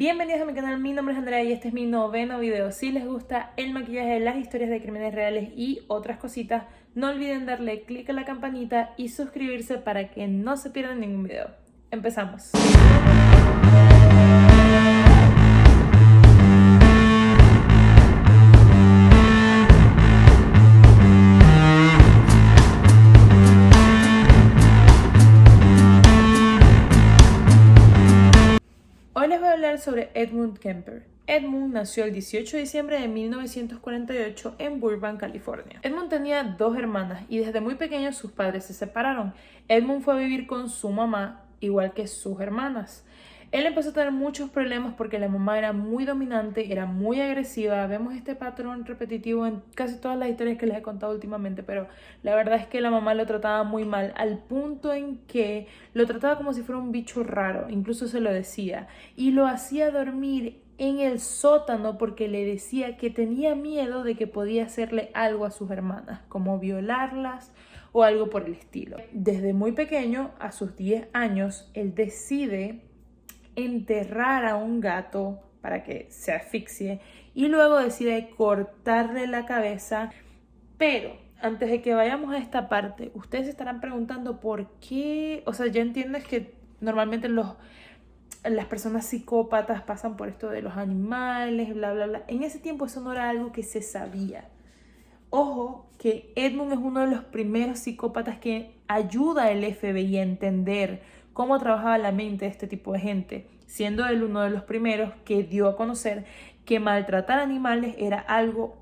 Bienvenidos a mi canal, mi nombre es Andrea y este es mi noveno video. Si les gusta el maquillaje, las historias de crímenes reales y otras cositas, no olviden darle click a la campanita y suscribirse para que no se pierdan ningún video. Empezamos. Hoy les voy a hablar sobre Edmund Kemper. Edmund nació el 18 de diciembre de 1948 en Burbank, California. Edmund tenía dos hermanas y desde muy pequeño sus padres se separaron. Edmund fue a vivir con su mamá, igual que sus hermanas. Él empezó a tener muchos problemas porque la mamá era muy dominante, era muy agresiva. Vemos este patrón repetitivo en casi todas las historias que les he contado últimamente, pero la verdad es que la mamá lo trataba muy mal, al punto en que lo trataba como si fuera un bicho raro, incluso se lo decía, y lo hacía dormir en el sótano porque le decía que tenía miedo de que podía hacerle algo a sus hermanas, como violarlas o algo por el estilo. Desde muy pequeño, a sus 10 años, él decide enterrar a un gato para que se asfixie y luego decide cortarle la cabeza. Pero antes de que vayamos a esta parte, ustedes se estarán preguntando por qué, o sea, yo entiendo es que normalmente las personas psicópatas pasan por esto de los animales, bla, bla, bla. En ese tiempo eso no era algo que se sabía. Ojo que Edmund es uno de los primeros psicópatas que ayuda al FBI a entender cómo trabajaba la mente de este tipo de gente, siendo él uno de los primeros que dio a conocer que maltratar animales era algo,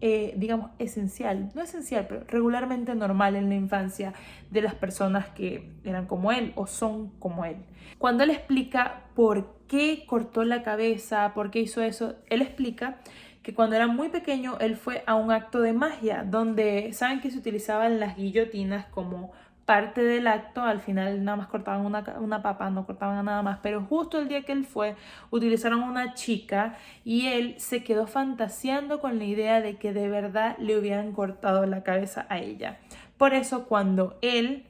digamos, esencial, no esencial, pero regularmente normal en la infancia de las personas que eran como él o son como él. Cuando él explica por qué cortó la cabeza, por qué hizo eso, él explica que cuando era muy pequeño él fue a un acto de magia donde saben que se utilizaban las guillotinas como parte del acto. Al final nada más cortaban una papa, no cortaban nada más, pero justo el día que él fue utilizaron una chica y él se quedó fantaseando con la idea de que de verdad le hubieran cortado la cabeza a ella. Por eso cuando él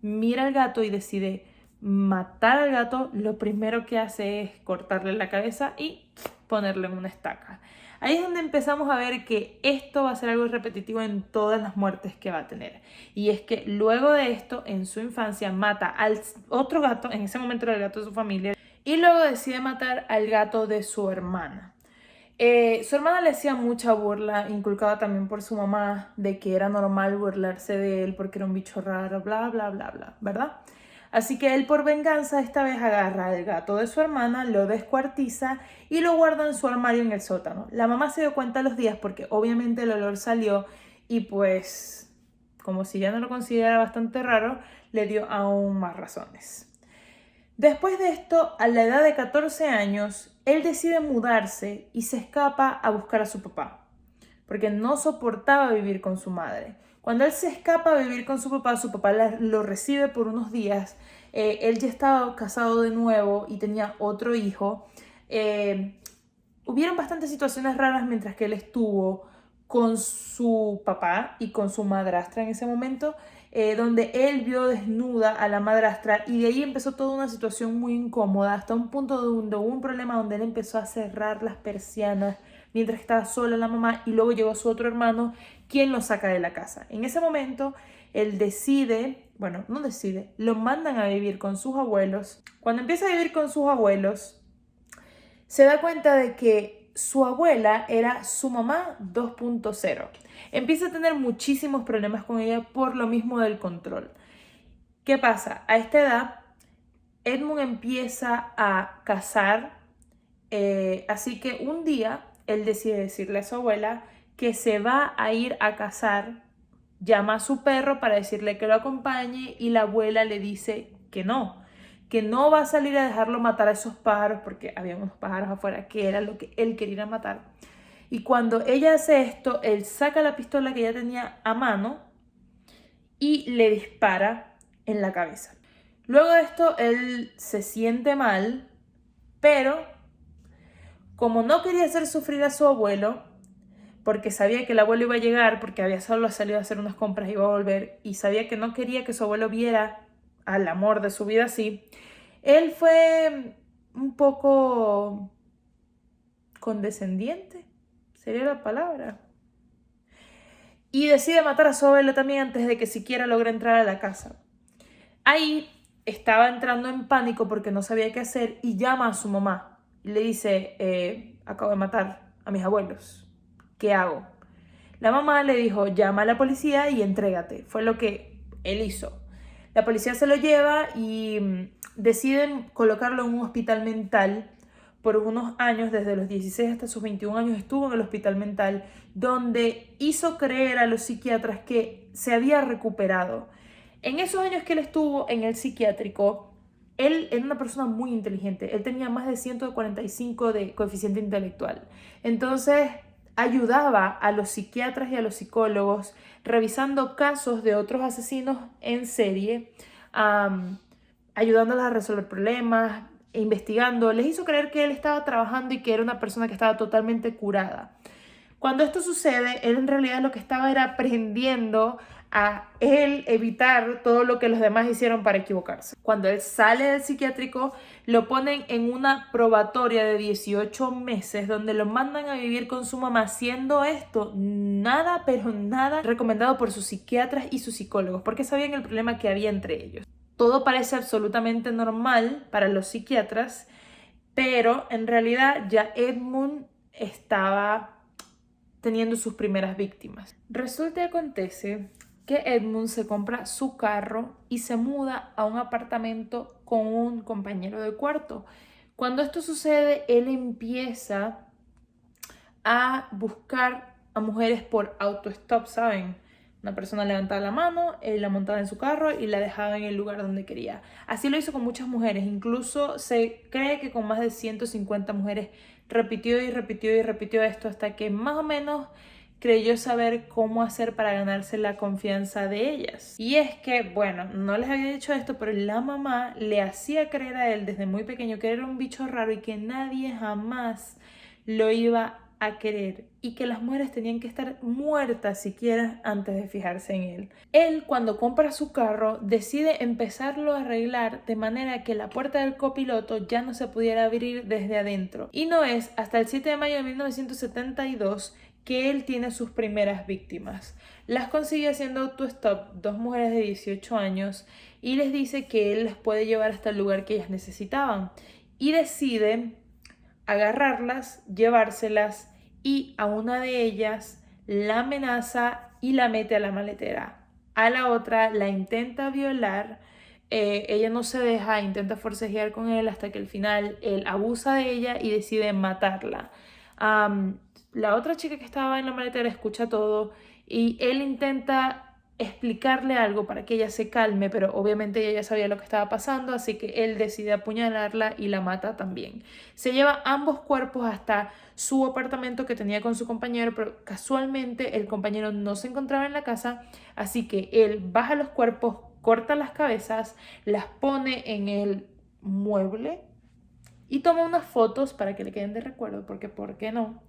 mira al gato y decide matar al gato, lo primero que hace es cortarle la cabeza y ponerle en una estaca. Ahí es donde empezamos a ver que esto va a ser algo repetitivo en todas las muertes que va a tener. Y es que luego de esto, en su infancia, mata al otro gato, en ese momento era el gato de su familia, y luego decide matar al gato de su hermana. Su hermana le hacía mucha burla, inculcada también por su mamá, de que era normal burlarse de él porque era un bicho raro, bla, bla, bla, bla, ¿verdad? Así que él por venganza esta vez agarra al gato de su hermana, lo descuartiza y lo guarda en su armario en el sótano. La mamá se dio cuenta a los días porque obviamente el olor salió y pues, como si ya no lo considerara bastante raro, le dio aún más razones. Después de esto, a la edad de 14 años, él decide mudarse y se escapa a buscar a su papá, porque no soportaba vivir con su madre. Cuando él se escapa a vivir con su papá lo recibe por unos días. Él ya estaba casado de nuevo y tenía otro hijo. Hubieron bastantes situaciones raras mientras que él estuvo con su papá y con su madrastra en ese momento, donde él vio desnuda a la madrastra y de ahí empezó toda una situación muy incómoda hasta un punto donde hubo un problema donde él empezó a cerrar las persianas mientras estaba sola la mamá y luego llegó su otro hermano quien lo saca de la casa. En ese momento él decide, bueno, no decide, lo mandan a vivir con sus abuelos. Cuando empieza a vivir con sus abuelos, se da cuenta de que su abuela era su mamá 2.0. Empieza a tener muchísimos problemas con ella por lo mismo del control. ¿Qué pasa? A esta edad, Edmund empieza a cazar, así que un día él decide decirle a su abuela que se va a ir a cazar, llama a su perro para decirle que lo acompañe y la abuela le dice que no va a salir a dejarlo matar a esos pájaros porque había unos pájaros afuera que era lo que él quería ir a matar. Y cuando ella hace esto, él saca la pistola que ya tenía a mano y le dispara en la cabeza. Luego de esto, él se siente mal, pero como no quería hacer sufrir a su abuelo, porque sabía que el abuelo iba a llegar, porque había solo salido a hacer unas compras y iba a volver, y sabía que no quería que su abuelo viera al amor de su vida así, él fue un poco condescendiente, sería la palabra. Y decide matar a su abuelo también antes de que siquiera logre entrar a la casa. Ahí estaba entrando en pánico porque no sabía qué hacer y llama a su mamá. Y le dice, acabo de matar a mis abuelos. ¿Qué hago? La mamá le dijo, llama a la policía y entrégate. Fue lo que él hizo. La policía se lo lleva y deciden colocarlo en un hospital mental por unos años, desde los 16 hasta sus 21 años estuvo en el hospital mental, donde hizo creer a los psiquiatras que se había recuperado. En esos años que él estuvo en el psiquiátrico, él era una persona muy inteligente. Él tenía más de 145 de coeficiente intelectual. Entonces, ayudaba a los psiquiatras y a los psicólogos revisando casos de otros asesinos en serie, ayudándolos a resolver problemas, investigando. Les hizo creer que él estaba trabajando y que era una persona que estaba totalmente curada. Cuando esto sucede, él en realidad lo que estaba era aprendiendo a él evitar todo lo que los demás hicieron para equivocarse. Cuando él sale del psiquiátrico, lo ponen en una probatoria de 18 meses donde lo mandan a vivir con su mamá, siendo esto nada, pero nada recomendado por sus psiquiatras y sus psicólogos, porque sabían el problema que había entre ellos. Todo parece absolutamente normal para los psiquiatras, pero en realidad ya Edmund estaba teniendo sus primeras víctimas. Resulta y acontece que Edmund se compra su carro y se muda a un apartamento con un compañero de cuarto. Cuando esto sucede, él empieza a buscar a mujeres por autostop, ¿saben? Una persona levantaba la mano, él la montaba en su carro y la dejaba en el lugar donde quería. Así lo hizo con muchas mujeres, incluso se cree que con más de 150 mujeres repitió y repitió y repitió esto hasta que más o menos creyó saber cómo hacer para ganarse la confianza de ellas. Y es que, bueno, no les había dicho esto, pero la mamá le hacía creer a él desde muy pequeño que era un bicho raro y que nadie jamás lo iba a querer y que las mujeres tenían que estar muertas siquiera antes de fijarse en él. Él, cuando compra su carro, decide empezarlo a arreglar de manera que la puerta del copiloto ya no se pudiera abrir desde adentro. Y no es hasta el 7 de mayo de 1972 que él tiene sus primeras víctimas. Las consigue haciendo autostop, 2 mujeres de 18 años, y les dice que él les puede llevar hasta el lugar que ellas necesitaban. Y decide agarrarlas, llevárselas, y a una de ellas la amenaza y la mete a la maletera. A la otra la intenta violar, ella no se deja, intenta forcejear con él hasta que al final él abusa de ella y decide matarla. La otra chica que estaba en la maletera escucha todo y él intenta explicarle algo para que ella se calme, pero obviamente ella ya sabía lo que estaba pasando, así que él decide apuñalarla y la mata también. Se lleva ambos cuerpos hasta su apartamento que tenía con su compañero, pero casualmente el compañero no se encontraba en la casa, así que él baja los cuerpos, corta las cabezas, las pone en el mueble y toma unas fotos para que le queden de recuerdo, porque ¿por qué no?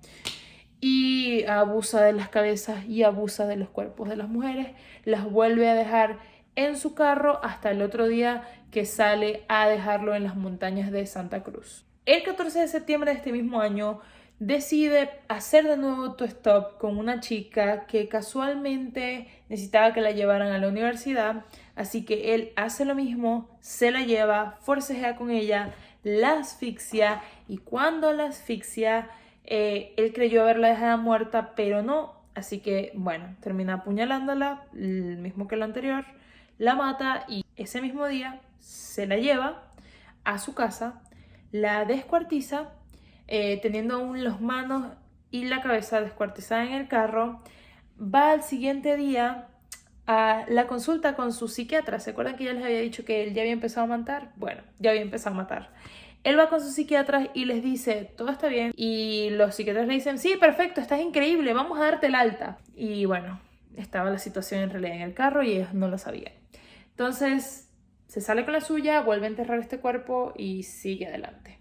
Y abusa de las cabezas y abusa de los cuerpos de las mujeres, las vuelve a dejar en su carro hasta el otro día que sale a dejarlo en las montañas de Santa Cruz. El 14 de septiembre de este mismo año decide hacer de nuevo autostop con una chica que casualmente necesitaba que la llevaran a la universidad, así que él hace lo mismo, se la lleva, forcejea con ella, la asfixia y cuando la asfixia él creyó haberla dejado muerta, pero no. Así que, bueno, termina apuñalándola, el mismo que la anterior, la mata y ese mismo día se la lleva a su casa, la descuartiza, teniendo aún las manos y la cabeza descuartizada en el carro. Va al siguiente día a la consulta con su psiquiatra. ¿Se acuerdan que ya les había dicho que él ya había empezado a matar? Bueno, ya había empezado a matar. Él va con sus psiquiatras y les dice, todo está bien. Y los psiquiatras le dicen, sí, perfecto, estás increíble, vamos a darte el alta. Y bueno, estaba la situación en realidad en el carro y ellos no lo sabían. Entonces, se sale con la suya, vuelve a enterrar este cuerpo y sigue adelante.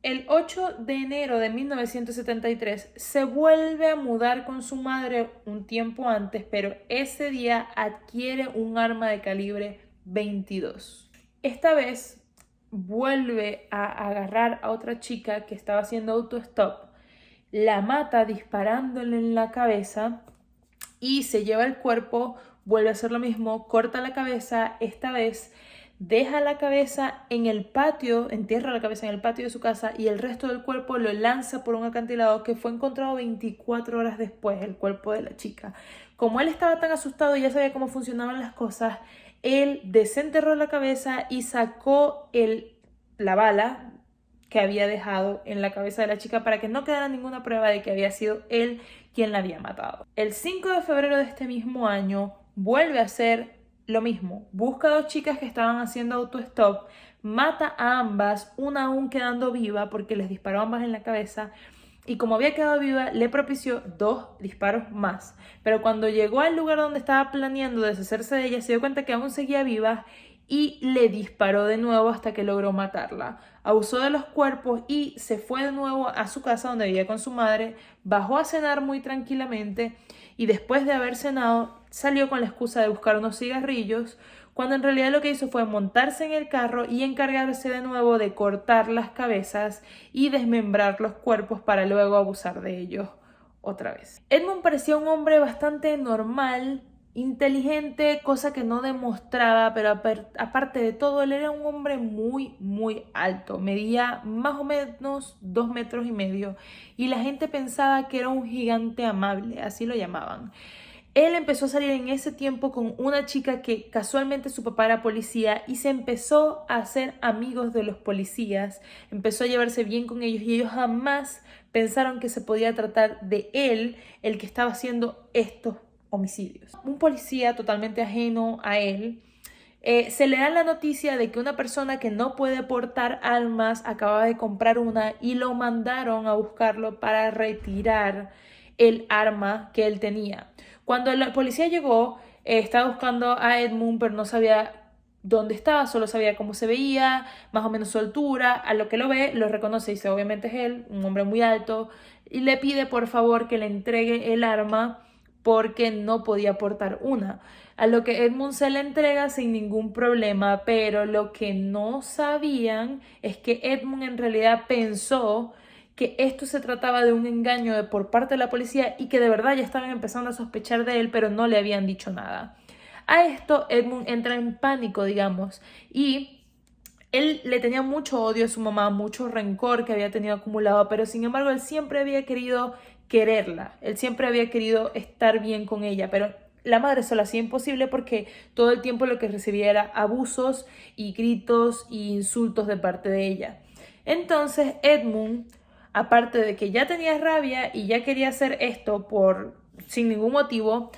El 8 de enero de 1973 se vuelve a mudar con su madre un tiempo antes, pero ese día adquiere un arma de calibre 22. Esta vez vuelve a agarrar a otra chica que estaba haciendo autostop, la mata disparándole en la cabeza y se lleva el cuerpo, vuelve a hacer lo mismo, corta la cabeza, esta vez deja la cabeza en el patio, entierra la cabeza en el patio de su casa y el resto del cuerpo lo lanza por un acantilado que fue encontrado 24 horas después, el cuerpo de la chica. Como él estaba tan asustado y ya sabía cómo funcionaban las cosas, él desenterró la cabeza y sacó la bala que había dejado en la cabeza de la chica para que no quedara ninguna prueba de que había sido él quien la había matado. El 5 de febrero de este mismo año vuelve a hacer lo mismo. Busca a dos chicas que estaban haciendo autostop, mata a ambas, una aún quedando viva porque les disparó a ambas en la cabeza y como había quedado viva le propició 2 disparos más. Pero cuando llegó al lugar donde estaba planeando deshacerse de ella se dio cuenta que aún seguía viva y le disparó de nuevo hasta que logró matarla. Abusó de los cuerpos y se fue de nuevo a su casa donde vivía con su madre, bajó a cenar muy tranquilamente y después de haber cenado salió con la excusa de buscar unos cigarrillos, cuando en realidad lo que hizo fue montarse en el carro y encargarse de nuevo de cortar las cabezas y desmembrar los cuerpos para luego abusar de ellos otra vez. Edmund parecía un hombre bastante normal, inteligente, cosa que no demostraba, pero aparte de todo, él era un hombre muy alto, medía más o menos 2,5 metros y la gente pensaba que era un gigante amable, así lo llamaban. Él empezó a salir en ese tiempo con una chica que casualmente su papá era policía y se empezó a hacer amigos de los policías, empezó a llevarse bien con ellos y ellos jamás pensaron que se podía tratar de él, el que estaba haciendo estos homicidios. Un policía totalmente ajeno a él, se le da la noticia de que una persona que no puede portar armas acababa de comprar una y lo mandaron a buscarlo para retirar el arma que él tenía. Cuando la policía llegó, estaba buscando a Edmund, pero no sabía dónde estaba, solo sabía cómo se veía, más o menos su altura. A lo que lo ve, lo reconoce y dice, obviamente es él, un hombre muy alto, y le pide por favor que le entregue el arma porque no podía portar una. A lo que Edmund se le entrega sin ningún problema, pero lo que no sabían es que Edmund en realidad pensó que esto se trataba de un engaño por parte de la policía y que de verdad ya estaban empezando a sospechar de él, pero no le habían dicho nada. A esto Edmund entra en pánico, digamos, y él le tenía mucho odio a su mamá, mucho rencor que había tenido acumulado, pero sin embargo él siempre había querido quererla, él siempre había querido estar bien con ella, pero la madre se lo hacía imposible porque todo el tiempo lo que recibía era abusos y gritos y insultos de parte de ella. Entonces Edmund, aparte de que ya tenía rabia y ya quería hacer esto sin ningún motivo,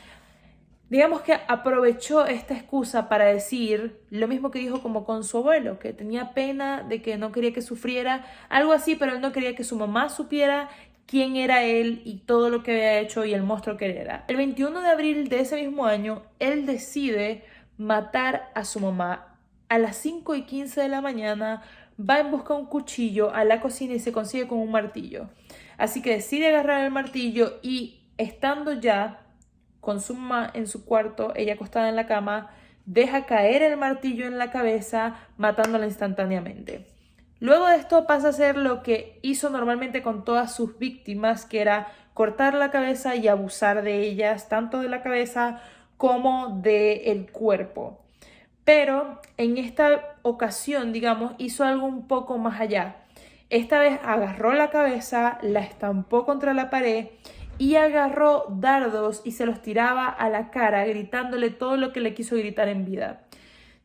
digamos que aprovechó esta excusa para decir lo mismo que dijo como con su abuelo, que tenía pena de que no quería que sufriera, algo así, pero él no quería que su mamá supiera quién era él y todo lo que había hecho y el monstruo que él era. El 21 de abril de ese mismo año, él decide matar a su mamá. A las 5:15 de la mañana va en busca de un cuchillo a la cocina y se consigue con un martillo. Así que decide agarrar el martillo y estando ya con su mamá en su cuarto, ella acostada en la cama, deja caer el martillo en la cabeza, matándola instantáneamente. Luego de esto pasa a hacer lo que hizo normalmente con todas sus víctimas, que era cortar la cabeza y abusar de ellas, tanto de la cabeza como del cuerpo. Pero en esta ocasión, digamos, hizo algo un poco más allá. Esta vez agarró la cabeza, la estampó contra la pared y agarró dardos y se los tiraba a la cara, gritándole todo lo que le quiso gritar en vida.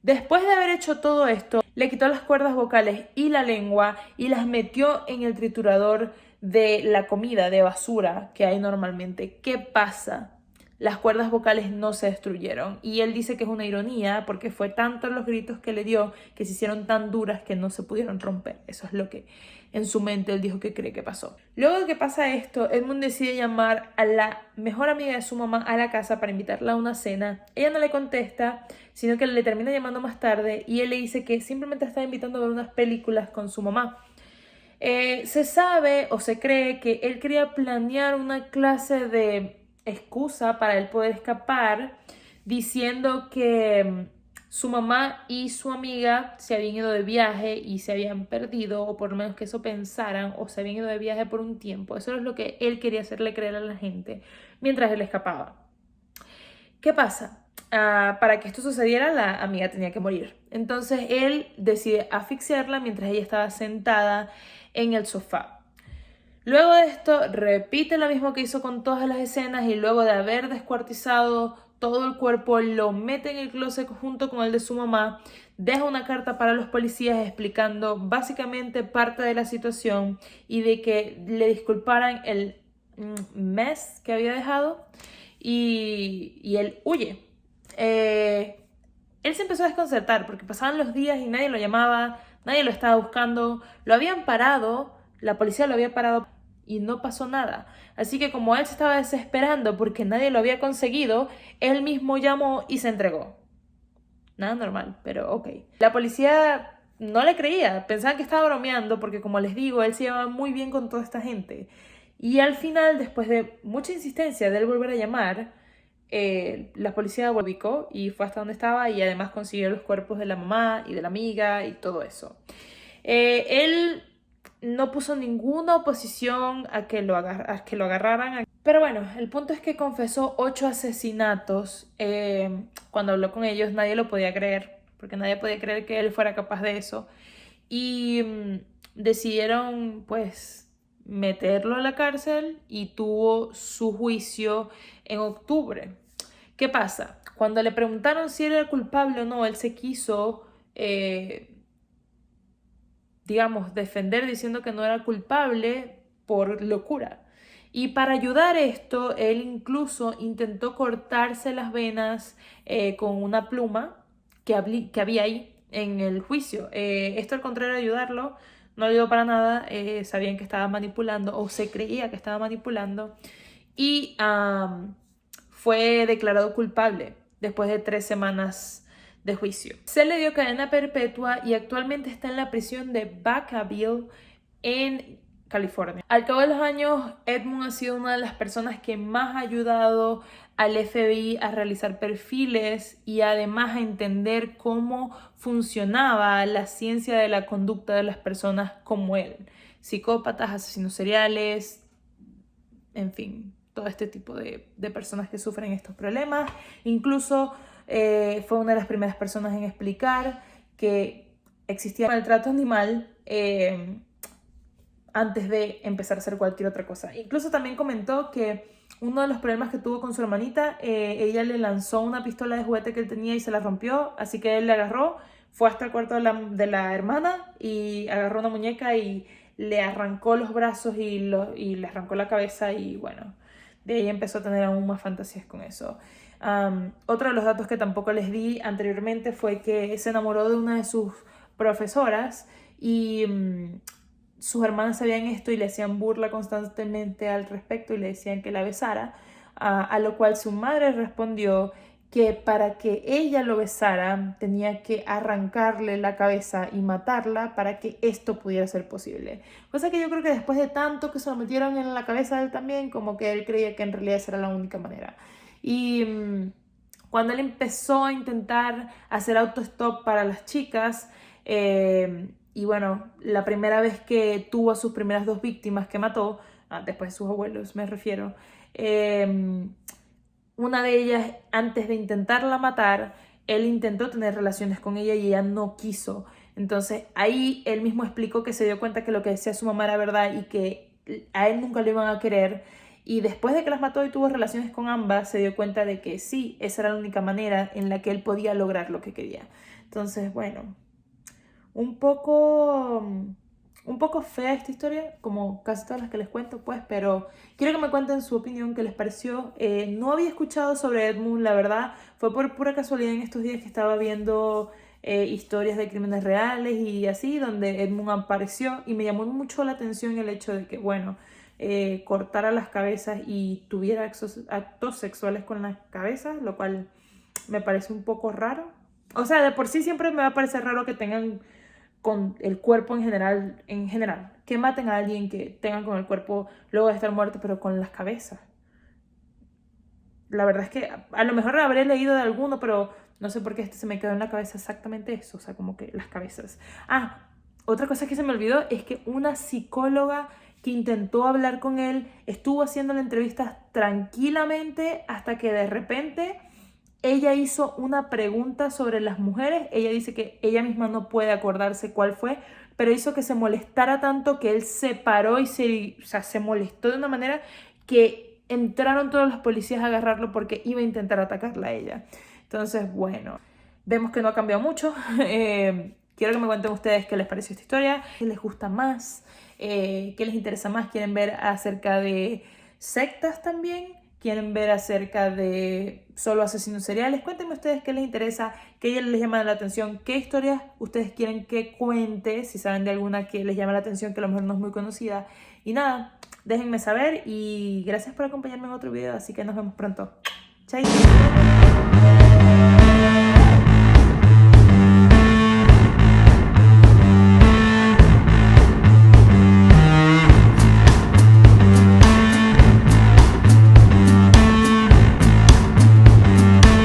Después de haber hecho todo esto, le quitó las cuerdas vocales y la lengua y las metió en el triturador de la comida, de basura que hay normalmente. ¿Qué pasa? Las cuerdas vocales no se destruyeron y él dice que es una ironía porque fue tantos los gritos que le dio que se hicieron tan duras que no se pudieron romper. Eso es lo que en su mente él dijo que cree que pasó. Luego de que pasa esto, Edmund decide llamar a la mejor amiga de su mamá a la casa para invitarla a una cena. Ella no le contesta, sino que le termina llamando más tarde y él le dice que simplemente está invitando a ver unas películas con su mamá. Se sabe o se cree que él quería planear una clase de excusa para él poder escapar, diciendo que Su mamá y su amiga se habían ido de viaje y se habían perdido, o por lo menos que eso pensaran, o se habían ido de viaje por un tiempo. Eso es lo que él quería hacerle creer a la gente mientras él escapaba. ¿Qué pasa? Para que esto sucediera, la amiga tenía que morir. Entonces él decide asfixiarla mientras ella estaba sentada en el sofá. Luego de esto, repite lo mismo que hizo con todas las escenas y luego de haber descuartizado todo el cuerpo, lo mete en el closet junto con el de su mamá, deja una carta para los policías explicando básicamente parte de la situación y de que le disculparan el mess que había dejado y él huye. Él se empezó a desconcertar porque pasaban los días y nadie lo llamaba, nadie lo estaba buscando, lo habían parado, la policía lo había parado y no pasó nada. Así que como él se estaba desesperando porque nadie lo había conseguido, él mismo llamó y se entregó. Nada normal, pero ok. La policía no le creía, pensaban que estaba bromeando porque como les digo, él se llevaba muy bien con toda esta gente. Y al final, después de mucha insistencia de él volver a llamar, la policía volvió y fue hasta donde estaba y además consiguió los cuerpos de la mamá y de la amiga y todo eso. Él no puso ninguna oposición a que lo agarraran. Pero bueno, el punto es que confesó 8 asesinatos. Cuando habló con ellos nadie lo podía creer, porque nadie podía creer que él fuera capaz de eso. Y decidieron pues meterlo a la cárcel y tuvo su juicio en octubre. ¿Qué pasa? Cuando le preguntaron si era culpable o no, él se quiso digamos, defender diciendo que no era culpable por locura. Y para ayudar esto, él incluso intentó cortarse las venas con una pluma que había ahí en el juicio. Esto al contrario de ayudarlo, no ayudó para nada. Sabían que estaba manipulando o se creía que estaba manipulando. Y fue declarado culpable después de 3 semanas de juicio. Se le dio cadena perpetua y actualmente está en la prisión de Vacaville en California. Al cabo de los años, Edmund ha sido una de las personas que más ha ayudado al FBI a realizar perfiles y además a entender cómo funcionaba la ciencia de la conducta de las personas como él. Psicópatas, asesinos seriales, en fin, todo este tipo de personas que sufren estos problemas. Incluso fue una de las primeras personas en explicar que existía maltrato animal antes de empezar a hacer cualquier otra cosa. Incluso también comentó que uno de los problemas que tuvo con su hermanita, ella le lanzó una pistola de juguete que él tenía y se la rompió, así que él le agarró, fue hasta el cuarto de la hermana y agarró una muñeca y le arrancó los brazos y le arrancó la cabeza y bueno, de ahí empezó a tener aún más fantasías con eso. Otro de los datos que tampoco les di anteriormente fue que se enamoró de una de sus profesoras y sus hermanas sabían esto y le hacían burla constantemente al respecto y le decían que la besara, a lo cual su madre respondió que para que ella lo besara tenía que arrancarle la cabeza y matarla para que esto pudiera ser posible. Cosa que yo creo que después de tanto que se lo metieron en la cabeza de él también, como que él creía que en realidad esa era la única manera. Y cuando él empezó a intentar hacer autostop para las chicas, y bueno, la primera vez que tuvo a sus primeras 2 víctimas que mató, después de sus abuelos me refiero, una de ellas, antes de intentarla matar, él intentó tener relaciones con ella y ella no quiso. Entonces ahí él mismo explicó que se dio cuenta que lo que decía su mamá era verdad y que a él nunca lo iban a querer. Y después de que las mató y tuvo relaciones con ambas, se dio cuenta de que sí, esa era la única manera en la que él podía lograr lo que quería. Entonces, bueno, un poco fea esta historia, como casi todas las que les cuento, pues, pero quiero que me cuenten su opinión, qué les pareció. No había escuchado sobre Edmund, la verdad, fue por pura casualidad en estos días que estaba viendo historias de crímenes reales y así, donde Edmund apareció y me llamó mucho la atención el hecho de que, bueno, cortara las cabezas y tuviera actos sexuales con las cabezas, lo cual me parece un poco raro. O sea, de por sí siempre me va a parecer raro que tengan con el cuerpo en general, que maten a alguien que tengan con el cuerpo luego de estar muerto, pero con las cabezas. La verdad es que a lo mejor habré leído de alguno, pero No sé por qué se me quedó en la cabeza exactamente eso, o sea, como que las cabezas. Otra cosa que se me olvidó es que una psicóloga que intentó hablar con él estuvo haciendo la entrevista tranquilamente hasta que de repente ella hizo una pregunta sobre las mujeres. Ella dice que ella misma no puede acordarse cuál fue, pero hizo que se molestara tanto que él se paró y se molestó de una manera que entraron todos los policías a agarrarlo porque iba a intentar atacarla a ella. Entonces, bueno, vemos que no ha cambiado mucho. Quiero que me cuenten ustedes qué les pareció esta historia, qué les gusta más, qué les interesa más. ¿Quieren ver acerca de sectas también? ¿Quieren ver acerca de solo asesinos seriales? Cuéntenme ustedes qué les interesa, qué les llama la atención, qué historias ustedes quieren que cuente, si saben de alguna que les llama la atención, que a lo mejor no es muy conocida. Y nada, déjenme saber y gracias por acompañarme en otro video, así que nos vemos pronto. Chao.